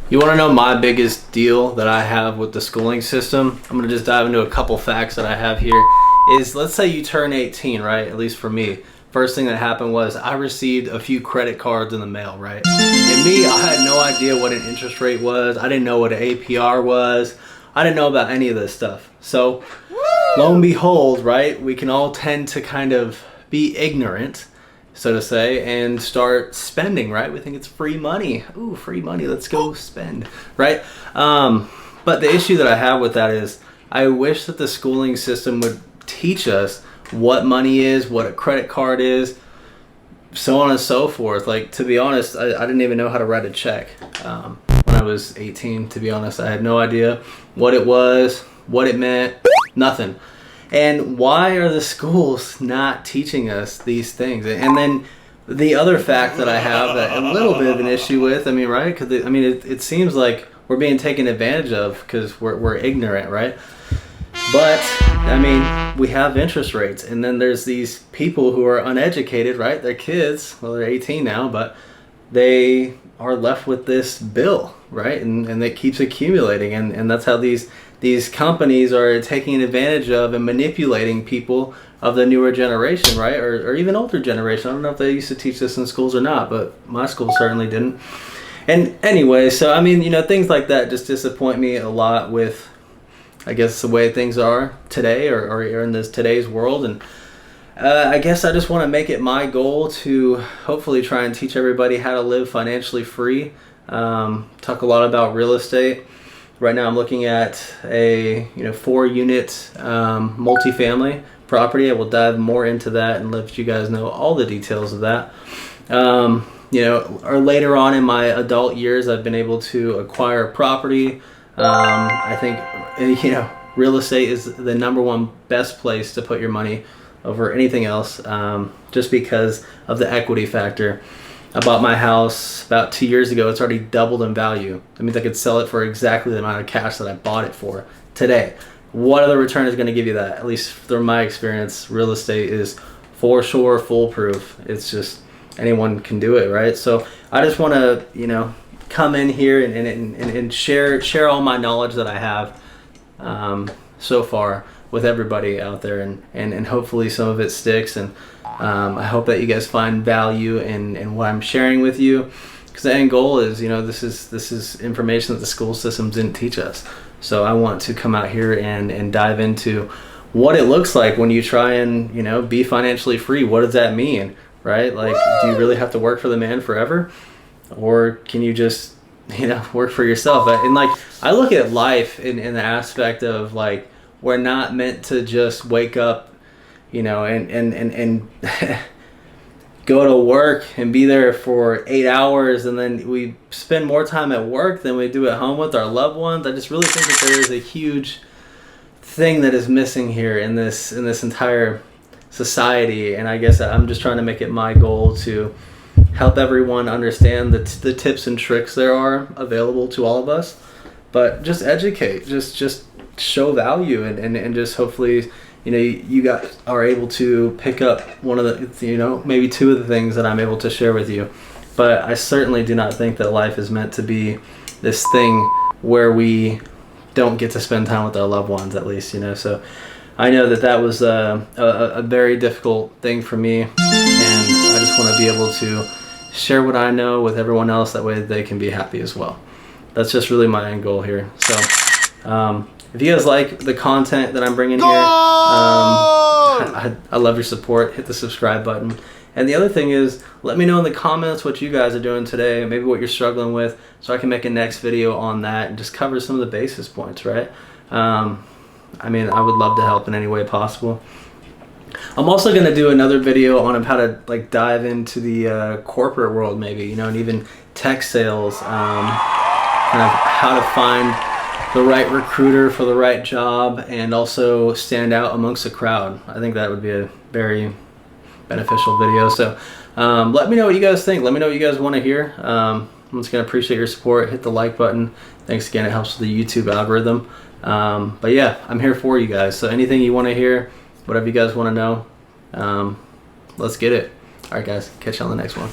You want to know my biggest deal that I have with the schooling system? I'm going to just dive into a couple facts that I have here. Is let's say you turn 18, right? At least for me. First thing that happened was I received a few credit cards in the mail, right? And me, I had no idea what an interest rate was. I didn't know what an APR was. I didn't know about any of this stuff. So lo and behold, right, we can all tend to kind of be ignorant, so to say, and start spending, right? We think it's free money. Ooh, free money, let's go spend, right? But the issue that I have with that is I wish that the schooling system would teach us what money is, what a credit card is, so on and so forth. Like, to be honest, I didn't even know how to write a check when I was 18, to be honest. I had no idea what it was, what it meant, nothing. And why are the schools not teaching us these things? And then the other fact that I have that a little bit of an issue with, I mean, right? Because it seems like we're being taken advantage of because we're ignorant, right? But I mean, we have interest rates, and then there's these people who are uneducated, right? They're kids, well, they're 18 now, but they are left with this bill, right? And it keeps accumulating, and that's how these companies are taking advantage of and manipulating people of the newer generation, right? Or even older generation. I don't know if they used to teach this in schools or not, but my school certainly didn't. And anyway, so I mean, things like that just disappoint me a lot with, I guess, the way things are today or in today's world. And I guess I just want to make it my goal to hopefully try and teach everybody how to live financially free. Talk a lot about real estate. Right now I'm looking at a 4-unit multifamily property. I will dive more into that and let you guys know all the details of that. Or later on in my adult years, I've been able to acquire property. I think real estate is the number one best place to put your money over anything else, just because of the equity factor. I bought my house about 2 years ago. It's already doubled in value. That means I could sell it for exactly the amount of cash that I bought it for today. What other return is going to give you that? At least through my experience, real estate is for sure foolproof. It's just anyone can do it, right? So I just want to, come in here and share all my knowledge that I have so far with everybody out there, and hopefully some of it sticks, and I hope that you guys find value in what I'm sharing with you, because the end goal is, this is information that the school systems didn't teach us. So I want to come out here and dive into what it looks like when you try and be financially free. What does that mean, right? Like, do you really have to work for the man forever, or can you just work for yourself? And like, I look at life in the aspect of, like, we're not meant to just wake up and go to work and be there for 8 hours, and then we spend more time at work than we do at home with our loved ones. I just really think that there is a huge thing that is missing here in this entire society, and I guess I'm just trying to make it my goal to help everyone understand the tips and tricks there are available to all of us, but just educate, just show value, and just hopefully you guys are able to pick up one of the maybe two of the things that I'm able to share with you. But I certainly do not think that life is meant to be this thing where we don't get to spend time with our loved ones, at least. So I know that was a very difficult thing for me, and I just want to be able to share what I know with everyone else, that way they can be happy as well. That's just really my end goal here. So if you guys like the content that I'm bringing here, I love your support. Hit the subscribe button. And the other thing is, let me know in the comments what you guys are doing today, maybe what you're struggling with, so I can make a next video on that and just cover some of the basis points, right? I mean, I would love to help in any way possible. I'm also going to do another video on how to dive into the corporate world, maybe, and even tech sales, kind of how to find the right recruiter for the right job and also stand out amongst the crowd. I think that would be a very beneficial video. So let me know what you guys think. Let me know what you guys want to hear. I'm just going to appreciate your support. Hit the like button. Thanks again. It helps with the YouTube algorithm. But yeah, I'm here for you guys. So anything you want to hear, whatever you guys want to know, let's get it. All right, guys. Catch you on the next one.